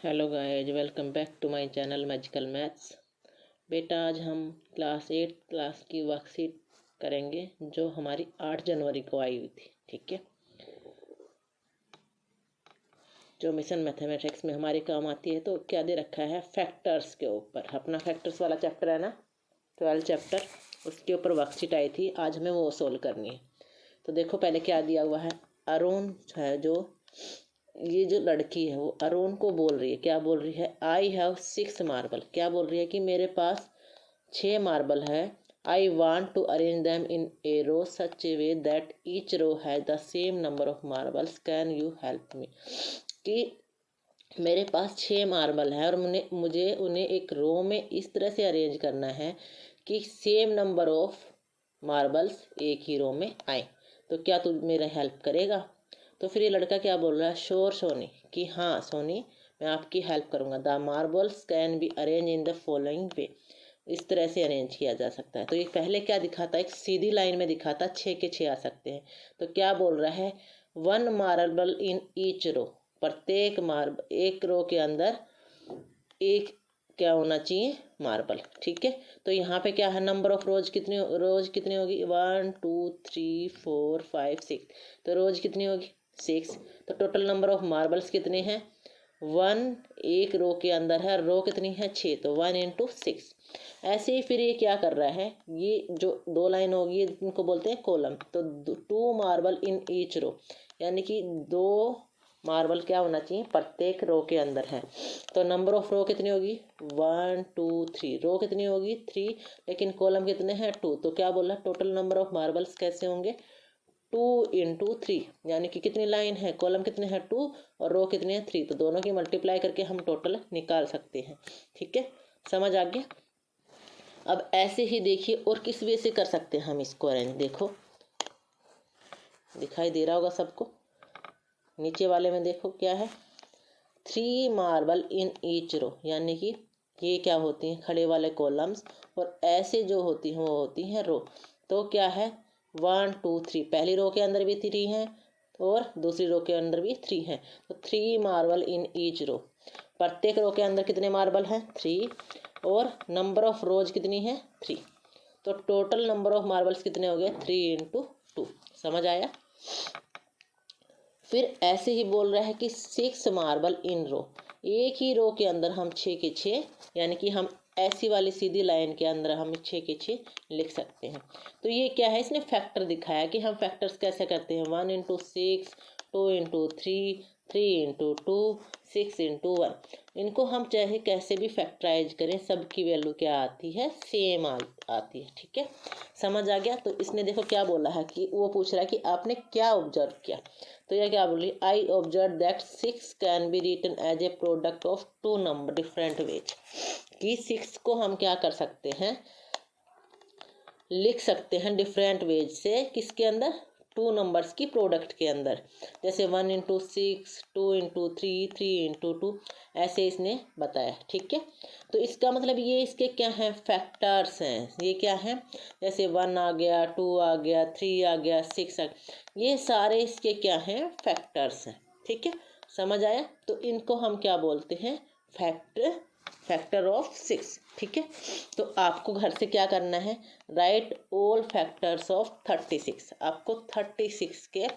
Hello guys, welcome back to my channel magical maths. बेटा आज हम क्लास 8 क्लास की वर्कशीट करेंगे जो हमारी 8 जनवरी को आई हुई थी। ठीक है, जो मिशन मैथमेटिक्स में हमारे काम आती है। तो क्या दे रखा है, फैक्टर्स के ऊपर। अपना फैक्टर्स वाला चैप्टर है ना, 12 चैप्टर, उसके ऊपर वर्कशीट आई थी। आज हमें वो सोल्व करनी है। तो देखो पहले क्या दिया हुआ है। अरुण है, जो ये जो लड़की है वो अरुण को बोल रही है, क्या बोल रही है, आई हैव 6 मार्बल। क्या बोल रही है कि मेरे पास 6 मार्बल है। I want to arrange them in a row such a way that each row has the same number of marbles, can you help me. कि मेरे पास 6 मार्बल है और मुझे उन्हें एक रो में इस तरह से अरेंज करना है कि सेम नंबर ऑफ मार्बल्स एक ही रो में आए। तो क्या तू मेरा हेल्प करेगा। तो फिर ये लड़का क्या बोल रहा है, श्योर सोनी, कि हाँ सोनी मैं आपकी हेल्प करूँगा। The marbles can be arrange in the following वे, इस तरह से अरेंज किया जा सकता है। तो ये पहले क्या दिखाता है, एक सीधी लाइन में दिखाता 6 के 6 आ सकते हैं। तो क्या बोल रहा है, 1 मार्बल इन ईच रो, प्रत्येक मार्बल एक रो के अंदर एक क्या होना चाहिए, मार्बल। ठीक है, तो यहाँ पे क्या है, नंबर ऑफ रोज कितनी होगी, 1 2 3 4 5 6। तो रोज कितनी होगी, 6। तो टोटल नंबर ऑफ मार्बल्स कितने हैं, 1 एक रो के अंदर है, रो कितनी है, 6। तो 1 × 6। ऐसे ही फिर ये क्या कर रहा है, ये जो दो लाइन होगी इनको बोलते हैं कॉलम। तो 2 मार्बल इन ईच रो, यानी कि 2 मार्बल क्या होना चाहिए, प्रत्येक रो के अंदर है। तो नंबर ऑफ रो कितनी होगी, 1 2 3। रो कितनी होगी, 3, लेकिन कॉलम कितने हैं, 2। तो क्या बोला, टोटल नंबर ऑफ मार्बल्स कैसे होंगे, 2 × 3, यानी कि कितनी लाइन है, कॉलम कितने हैं 2 और रो कितने हैं 3। तो दोनों की मल्टीप्लाई करके हम टोटल निकाल सकते हैं। ठीक है, समझ आ गया। अब ऐसे ही देखिए और किस वे से कर सकते हैं हम इसको अरेंज। देखो दिखाई दे रहा होगा सबको, नीचे वाले में देखो क्या है, 3 मार्बल इन ईच रो, यानी कि ये क्या होती हैं, खड़े वाले कॉलम्स, और ऐसे जो होती हैं वो होती हैं रो। तो क्या है, 1 2 3, पहली रो के अंदर भी 3 हैं और दूसरी रो के अंदर भी 3 हैं। तो 3 मार्बल इन ईच रो, प्रत्येक रो के अंदर कितने मार्बल हैं, 3, और नंबर ऑफ रोज कितनी है, 3। तो टोटल नंबर ऑफ मार्बल्स कितने हो गए, 3 × 2। समझ आया। फिर ऐसे ही बोल रहा है कि 6 मार्बल इन रो, एक ही रो के अंदर हम 6 के 6, यानी कि हम ऐसी वाली सीधी लाइन के अंदर हम 6 के 6 लिख सकते हैं। तो ये क्या है, इसने फैक्टर दिखाया कि हम फैक्टर्स कैसे करते हैं, 1 × 6, 2 × 3, 3 × 2, 6 × 1। इनको हम चाहे कैसे भी फैक्टराइज करें, सबकी वैल्यू क्या आती है, सेम आती है। ठीक है, समझ आ गया। तो इसने देखो क्या बोला है, कि वो पूछ रहा है कि आपने क्या ऑब्जर्व किया। तो यह क्या बोली, I observe that 6 can be written as a product of 2 number different ways. कि 6 को हम क्या कर सकते हैं, लिख सकते हैं डिफरेंट वेज से, किसके अंदर, 2 नंबर्स की प्रोडक्ट के अंदर। जैसे 1 × 6, 2 × 3, 3 × 2, ऐसे इसने बताया। ठीक है, तो इसका मतलब ये इसके क्या हैं, फैक्टर्स हैं। ये क्या हैं, जैसे 1 आ गया, 2 आ गया, 3 आ गया, 6 आ गया, ये सारे इसके क्या हैं, फैक्टर्स हैं। ठीक है, समझ आया। तो इनको हम क्या बोलते हैं, फैक्टर ऑफ 6। ठीक है, तो आपको घर से क्या करना है, राइट ऑल फैक्टर्स ऑफ 36। आपको 36 के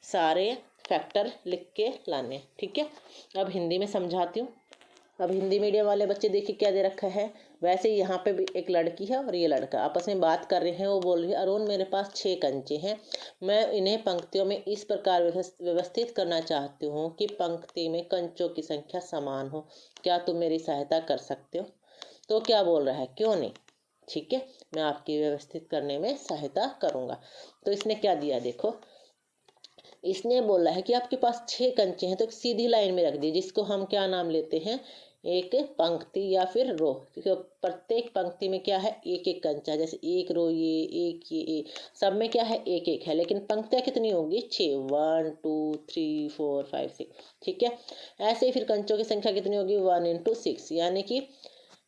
सारे फैक्टर लिख के लाने। ठीक है, अब हिंदी में समझाती हूँ। अब हिंदी मीडियम वाले बच्चे देखिए क्या दे रखा है। वैसे यहाँ पे भी एक लड़की है और ये लड़का आपस में बात कर रहे हैं। वो बोल रही है, अरुण मेरे पास 6 कंचे हैं, मैं इन्हें पंक्तियों में इस प्रकार व्यवस्थित करना चाहती हूँ कि पंक्ति में कंचों की संख्या समान हो, क्या तुम मेरी सहायता कर सकते हो। तो क्या बोल रहा है, क्यों नहीं, ठीक है मैं आपकी व्यवस्थित करने में सहायता करूँगा। तो इसने क्या दिया देखो, इसने बोला है कि आपके पास 6 कंचे हैं, तो एक सीधी लाइन में रख दी, जिसको हम क्या नाम लेते हैं, एक पंक्ति या फिर रो। क्योंकि प्रत्येक पंक्ति में क्या है, एक एक कंचा, जैसे एक रो ये एक, सब में क्या है, एक एक है, लेकिन पंक्तियाँ कितनी होंगी, 6, 1 2 3 4 5 6। ठीक है, ऐसे ही फिर कंचों की संख्या कितनी होगी, 1 × 6, यानी कि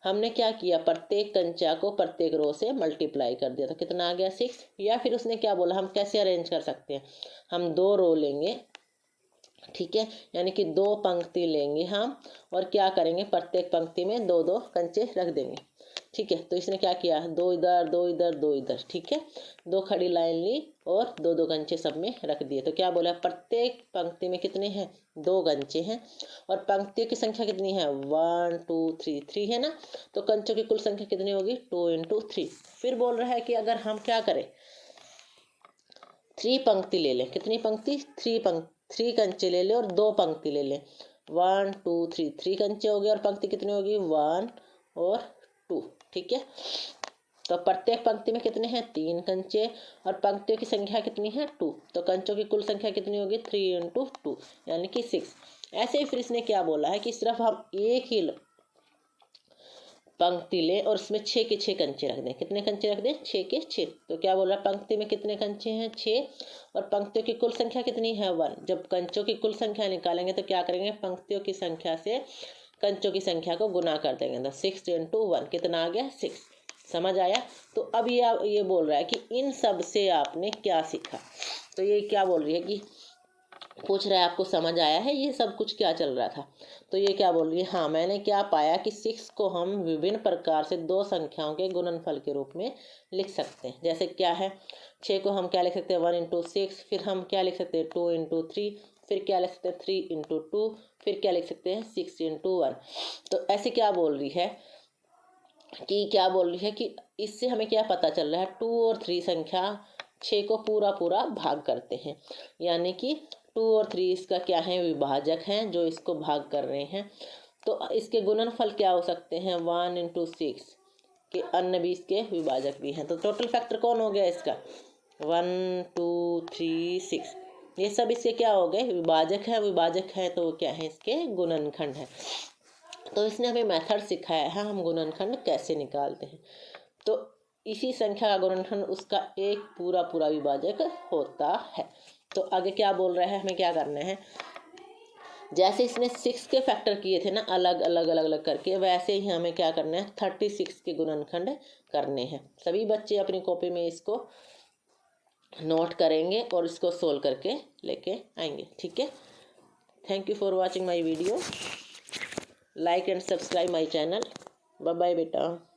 हमने क्या किया, प्रत्येक कंचा को प्रत्येक रो से मल्टीप्लाई कर दिया, तो कितना आ गया, 6। या फिर उसने क्या बोला, हम कैसे अरेंज कर सकते हैं, हम 2 रो लेंगे, ठीक है, यानी कि 2 पंक्ति लेंगे हम और क्या करेंगे, प्रत्येक पंक्ति में 2-2 कंचे रख देंगे। ठीक है, तो इसने क्या किया, 2 इधर 2 इधर 2 इधर। ठीक है, 2 खड़ी लाइन ली और 2-2 कंचे सब में रख दिए। तो क्या बोला, प्रत्येक पंक्ति में कितने हैं, 2 कंचे हैं और पंक्तियों की संख्या कितनी है, 1 2 3 3 है ना। तो कंचों की कुल संख्या कितनी होगी, 2 × 3। फिर बोल रहा है कि अगर हम क्या करें, 3 पंक्ति ले लें। कितनी पंक्ति, 3 कंचे ले लें और 2 पंक्ति ले लें। 1 2 3 3 कंचे हो गए और पंक्ति कितनी होगी, 1 और 2। ठीक है, तो प्रत्येक पंक्ति में कितने हैं, 3 कंचे और पंक्तियों की संख्या कितनी है, 2। तो कंचों की कुल संख्या कितनी होगी, 3 × 2 यानी कि 6। ऐसे ही फिर इसने क्या बोला है कि सिर्फ हम एक ही पंक्ति लें और उसमें 6 के 6 कंचे रख दें। कितने कंचे रख दें, 6 के 6। तो क्या बोल रहा है, पंक्ति में कितने कंचे हैं, 6 और पंक्तियों की कुल संख्या कितनी है, 1। जब कंचों की कुल संख्या निकालेंगे तो क्या करेंगे, पंक्तियों की संख्या से कंचों की संख्या को गुना कर देंगे। तो 6 × 1 कितना आ गया, 6। समझ आया। तो अब ये बोल रहा है कि इन सब से आपने क्या सीखा। तो ये क्या बोल रही है कि पूछ रहा है आपको समझ आया है ये सब कुछ क्या चल रहा था। तो ये क्या बोल रही है, हाँ मैंने क्या पाया कि 6 को हम विभिन्न प्रकार से 2 संख्याओं के गुणनफल के रूप में लिख सकते हैं। जैसे क्या है, 6 को हम क्या लिख सकते हैं, 1 × 6। फिर हम क्या लिख सकते हैं, 2 × 3। फिर क्या लिख सकते हैं, 3 × 2। फिर क्या लिख सकते हैं, 6 × 1। तो ऐसे क्या बोल रही है कि इससे हमें क्या पता चल रहा है, 2 और 3 संख्या 6 को पूरा भाग करते हैं। यानी कि 2 और 3 इसका क्या है, विभाजक हैं जो इसको भाग कर रहे हैं। तो इसके गुणनफल क्या हो सकते हैं, 1 × 6 के अन्य भी इसके विभाजक भी हैं। तो टोटल फैक्टर कौन हो गया इसका, 1 2 3 6। ये सब इसके क्या हो गए, विभाजक है तो क्या है, इसके गुणनखंड है। तो इसने हमें मेथड सिखाया है हम गुणनखंड कैसे निकालते हैं। तो इसी संख्या का गुणनखंड उसका एक पूरा विभाजक होता है। तो आगे क्या बोल रहा है, हमें क्या करना है, जैसे इसने 6 के फैक्टर किए थे ना अलग अलग करके, वैसे ही हमें क्या करना है, 36 के गुणनखंड करने हैं। सभी बच्चे अपनी कॉपी में इसको नोट करेंगे और इसको सोल्व करके लेके आएंगे। ठीक है, thank you for watching my video. Like and subscribe my channel. Bye bye बेटा।